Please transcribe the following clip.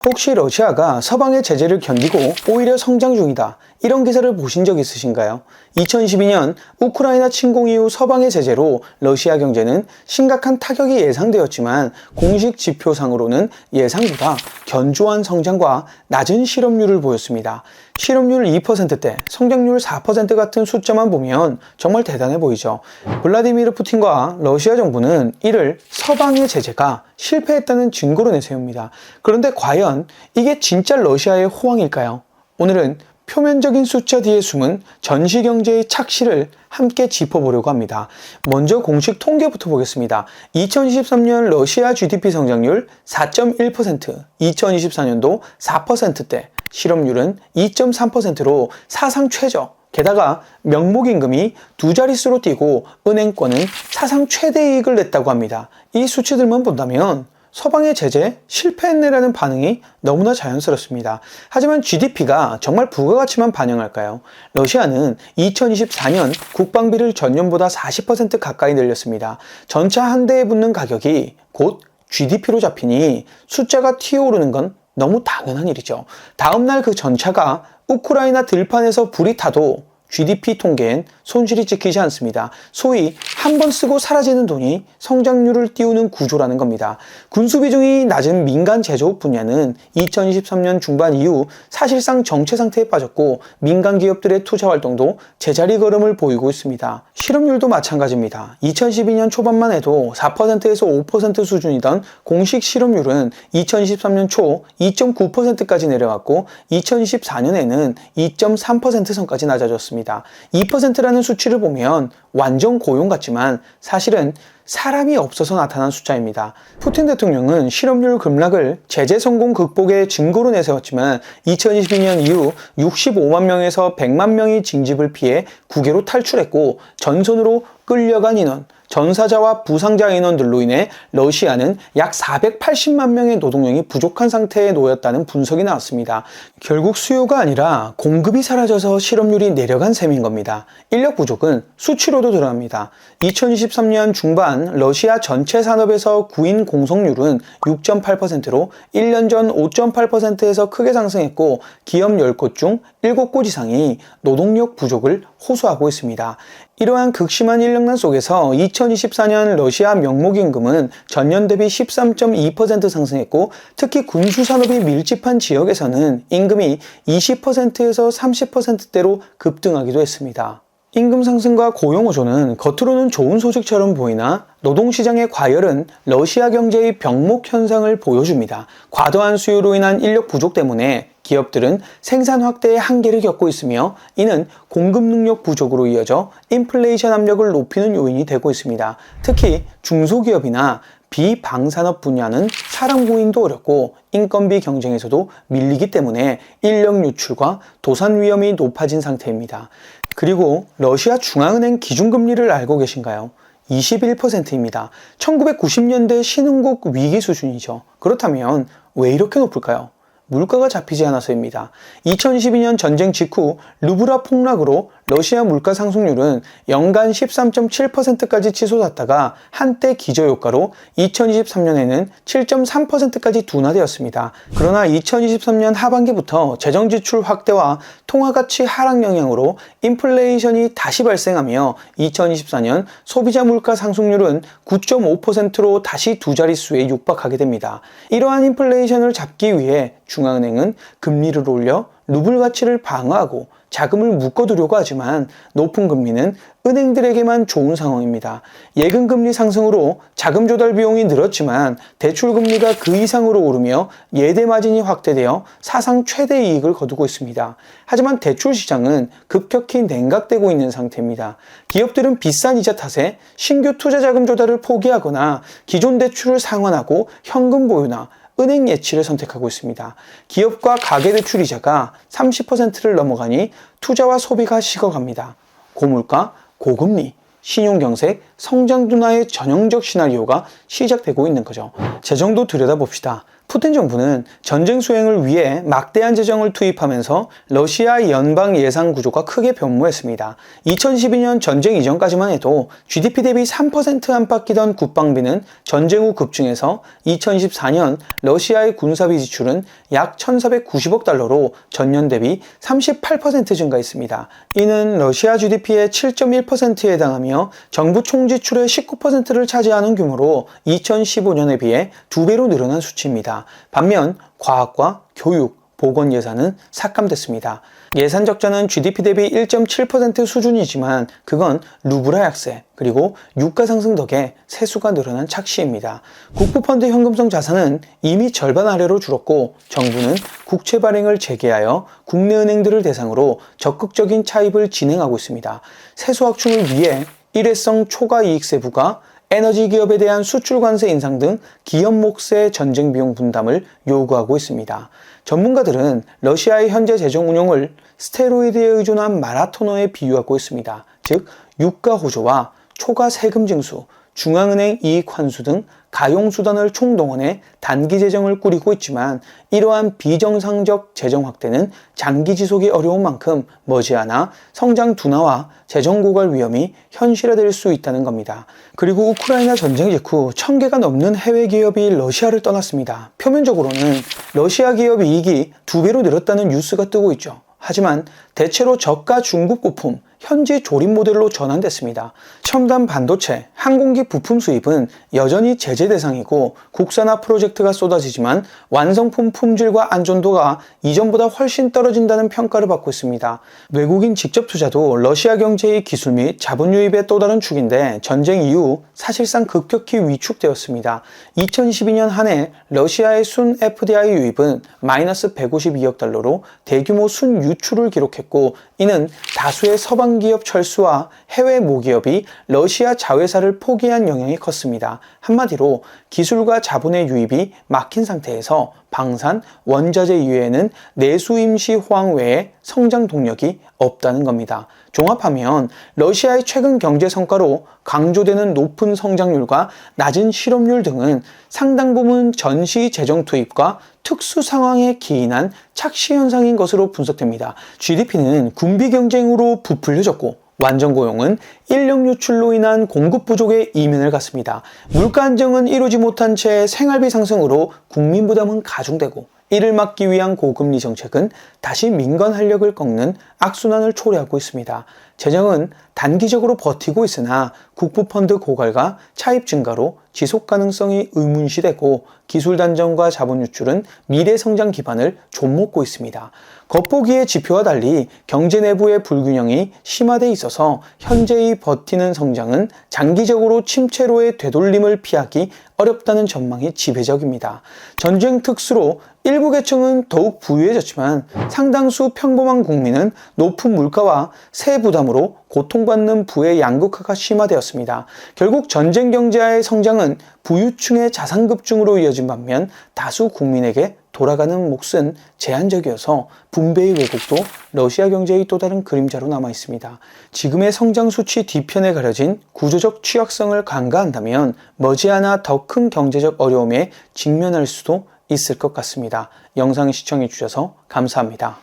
혹시 러시아가 서방의 제재를 견디고 오히려 성장 중이다, 이런 기사를 보신 적 있으신가요? 2022년 우크라이나 침공 이후 서방의 제재로 러시아 경제는 심각한 타격이 예상되었지만 공식 지표상으로는 예상보다 견조한 성장과 낮은 실업률을 보였습니다. 실업률 2%대, 성장률 4% 같은 숫자만 보면 정말 대단해 보이죠. 블라디미르 푸틴과 러시아 정부는 이를 서방의 제재가 실패했다는 증거로 내세웁니다. 그런데 과연 이게 진짜 러시아의 호황일까요? 오늘은 표면적인 숫자 뒤에 숨은 전시경제의 착시를 함께 짚어보려고 합니다. 먼저 공식 통계부터 보겠습니다. 2023년 러시아 GDP 성장률 4.1%, 2024년도 4%대, 실업률은 2.3%로 사상 최저, 게다가 명목임금이 두 자릿수로 뛰고 은행권은 사상 최대 이익을 냈다고 합니다. 이 수치들만 본다면 서방의 제재 실패했네라는 반응이 너무나 자연스럽습니다. 하지만 GDP가 정말 부가가치만 반영할까요? 러시아는 2024년 국방비를 전년보다 40% 가까이 늘렸습니다. 전차 한 대에 붙는 가격이 곧 GDP로 잡히니 숫자가 튀어오르는 건 너무 당연한 일이죠. 다음날 그 전차가 우크라이나 들판에서 불이 타도 GDP 통계엔 손실이 찍히지 않습니다. 소위 한 번 쓰고 사라지는 돈이 성장률을 띄우는 구조라는 겁니다. 군수 비중이 낮은 민간 제조업 분야는 2023년 중반 이후 사실상 정체 상태에 빠졌고 민간 기업들의 투자 활동도 제자리 걸음을 보이고 있습니다. 실업률도 마찬가지입니다. 2012년 초반만 해도 4%에서 5% 수준이던 공식 실업률은 2023년 초 2.9%까지 내려왔고 2024년에는 2.3% 선까지 낮아졌습니다. 2%라는 수치를 보면 완전 고용 같지만 사실은 사람이 없어서 나타난 숫자입니다. 푸틴 대통령은 실업률 급락을 제재 성공 극복의 증거로 내세웠지만 2022년 이후 65만 명에서 100만 명이 징집을 피해 국외로 탈출했고 전선으로 끌려간 인원, 전사자와 부상자 인원들로 인해 러시아는 약 480만 명의 노동력이 부족한 상태에 놓였다는 분석이 나왔습니다. 결국 수요가 아니라 공급이 사라져서 실업률이 내려간 셈인 겁니다. 인력 부족은 수치로도 드러납니다. 2023년 중반 러시아 전체 산업에서 구인 공석률은 6.8%로 1년 전 5.8%에서 크게 상승했고 기업 10곳 중 7곳 이상이 노동력 부족을 호소하고 있습니다. 이러한 극심한 인력난 속에서 2024년 러시아 명목임금은 전년 대비 13.2% 상승했고 특히 군수산업이 밀집한 지역에서는 임금이 20%에서 30%대로 급등하기도 했습니다. 임금 상승과 고용 호조는 겉으로는 좋은 소식처럼 보이나 노동시장의 과열은 러시아 경제의 병목 현상을 보여줍니다. 과도한 수요로 인한 인력 부족 때문에 기업들은 생산 확대의 한계를 겪고 있으며 이는 공급 능력 부족으로 이어져 인플레이션 압력을 높이는 요인이 되고 있습니다. 특히 중소기업이나 비방산업 분야는 사람 구인도 어렵고 인건비 경쟁에서도 밀리기 때문에 인력 유출과 도산 위험이 높아진 상태입니다. 그리고 러시아 중앙은행 기준금리를 알고 계신가요? 21%입니다. 1990년대 신흥국 위기 수준이죠. 그렇다면 왜 이렇게 높을까요? 물가가 잡히지 않아서입니다. 2022년 전쟁 직후 루브라 폭락으로 러시아 물가 상승률은 연간 13.7%까지 치솟았다가 한때 기저효과로 2023년에는 7.3%까지 둔화되었습니다. 그러나 2023년 하반기부터 재정지출 확대와 통화가치 하락 영향으로 인플레이션이 다시 발생하며 2024년 소비자 물가 상승률은 9.5%로 다시 두 자릿수에 육박하게 됩니다. 이러한 인플레이션을 잡기 위해 중앙은행은 금리를 올려 루블 가치를 방어하고 자금을 묶어두려고 하지만 높은 금리는 은행들에게만 좋은 상황입니다. 예금금리 상승으로 자금 조달 비용이 늘었지만 대출금리가 그 이상으로 오르며 예대 마진이 확대되어 사상 최대 이익을 거두고 있습니다. 하지만 대출 시장은 급격히 냉각되고 있는 상태입니다. 기업들은 비싼 이자 탓에 신규 투자 자금 조달을 포기하거나 기존 대출을 상환하고 현금 보유나 은행 예치를 선택하고 있습니다. 기업과 가계대출 이자가 30%를 넘어가니 투자와 소비가 식어갑니다. 고물가, 고금리, 신용경색, 성장 둔화의 전형적 시나리오가 시작되고 있는 거죠. 재정도 들여다봅시다. 푸틴 정부는 전쟁 수행을 위해 막대한 재정을 투입하면서 러시아 연방 예산 구조가 크게 변모했습니다. 2012년 전쟁 이전까지만 해도 GDP 대비 3% 안팎이던 국방비는 전쟁 후 급증해서 2024년 러시아의 군사비 지출은 약 1,490억 달러로 전년 대비 38% 증가했습니다. 이는 러시아 GDP의 7.1%에 해당하며 정부 총지출의 19%를 차지하는 규모로 2015년에 비해 2배로 늘어난 수치입니다. 반면 과학과 교육, 보건 예산은 삭감됐습니다. 예산 적자는 GDP 대비 1.7% 수준이지만 그건 루블화 약세 그리고 유가 상승 덕에 세수가 늘어난 착시입니다. 국부펀드 현금성 자산은 이미 절반 아래로 줄었고 정부는 국채 발행을 재개하여 국내 은행들을 대상으로 적극적인 차입을 진행하고 있습니다. 세수 확충을 위해 일회성 초과 이익세 부과, 에너지 기업에 대한 수출 관세 인상 등 기업 몫의 전쟁 비용 분담을 요구하고 있습니다. 전문가들은 러시아의 현재 재정 운용을 스테로이드에 의존한 마라토너에 비유하고 있습니다. 즉, 유가 호조와 초과 세금 징수, 중앙은행 이익 환수 등 가용 수단을 총동원해 단기 재정을 꾸리고 있지만 이러한 비정상적 재정 확대는 장기 지속이 어려운 만큼 머지않아 성장 둔화와 재정 고갈 위험이 현실화될 수 있다는 겁니다. 그리고 우크라이나 전쟁 직후 1,000개가 넘는 해외 기업이 러시아를 떠났습니다. 표면적으로는 러시아 기업 이익이 2배로 늘었다는 뉴스가 뜨고 있죠. 하지만 대체로 저가 중국 부품, 현지 조립 모델로 전환됐습니다. 첨단 반도체, 항공기 부품 수입은 여전히 제재 대상이고 국산화 프로젝트가 쏟아지지만 완성품 품질과 안전도가 이전보다 훨씬 떨어진다는 평가를 받고 있습니다. 외국인 직접 투자도 러시아 경제의 기술 및 자본 유입의 또 다른 축인데 전쟁 이후 사실상 급격히 위축되었습니다. 2012년 한 해 러시아의 순 FDI 유입은 마이너스 152억 달러로 대규모 순 유출을 기록했고 이는 다수의 서방 기업 철수와 해외 모기업이 러시아 자회사를 포기한 영향이 컸습니다. 한마디로 기술과 자본의 유입이 막힌 상태에서 방산, 원자재 이외에는 내수 임시 호황 외에 성장 동력이 없다는 겁니다. 종합하면 러시아의 최근 경제 성과로 강조되는 높은 성장률과 낮은 실업률 등은 상당 부분 전시 재정 투입과 특수 상황에 기인한 착시 현상인 것으로 분석됩니다. GDP는 군비 경쟁으로 부풀려졌고 완전 고용은 인력 유출로 인한 공급 부족의 이면을 갔습니다. 물가 안정은 이루지 못한 채 생활비 상승으로 국민 부담은 가중되고 이를 막기 위한 고금리 정책은 다시 민간 활력을 꺾는 악순환을 초래하고 있습니다. 재정은 단기적으로 버티고 있으나 국부펀드 고갈과 차입 증가로 지속 가능성이 의문시되고 기술 단정과 자본 유출은 미래 성장 기반을 좀먹고 있습니다. 겉보기의 지표와 달리 경제 내부의 불균형이 심화돼 있어서 현재의 버티는 성장은 장기적으로 침체로의 되돌림을 피하기 어렵다는 전망이 지배적입니다. 전쟁 특수로 일부 계층은 더욱 부유해졌지만 상당수 평범한 국민은 높은 물가와 세 부담으로 고통받는 부의 양극화가 심화되었습니다. 결국 전쟁 경제의 성장은 부유층의 자산 급증으로 이어진 반면 다수 국민에게 돌아가는 몫은 제한적이어서 분배의 왜곡도 러시아 경제의 또 다른 그림자로 남아 있습니다. 지금의 성장 수치 뒤편에 가려진 구조적 취약성을 간과한다면 머지않아 더 큰 경제적 어려움에 직면할 수도 있을 것 같습니다. 영상 시청해 주셔서 감사합니다.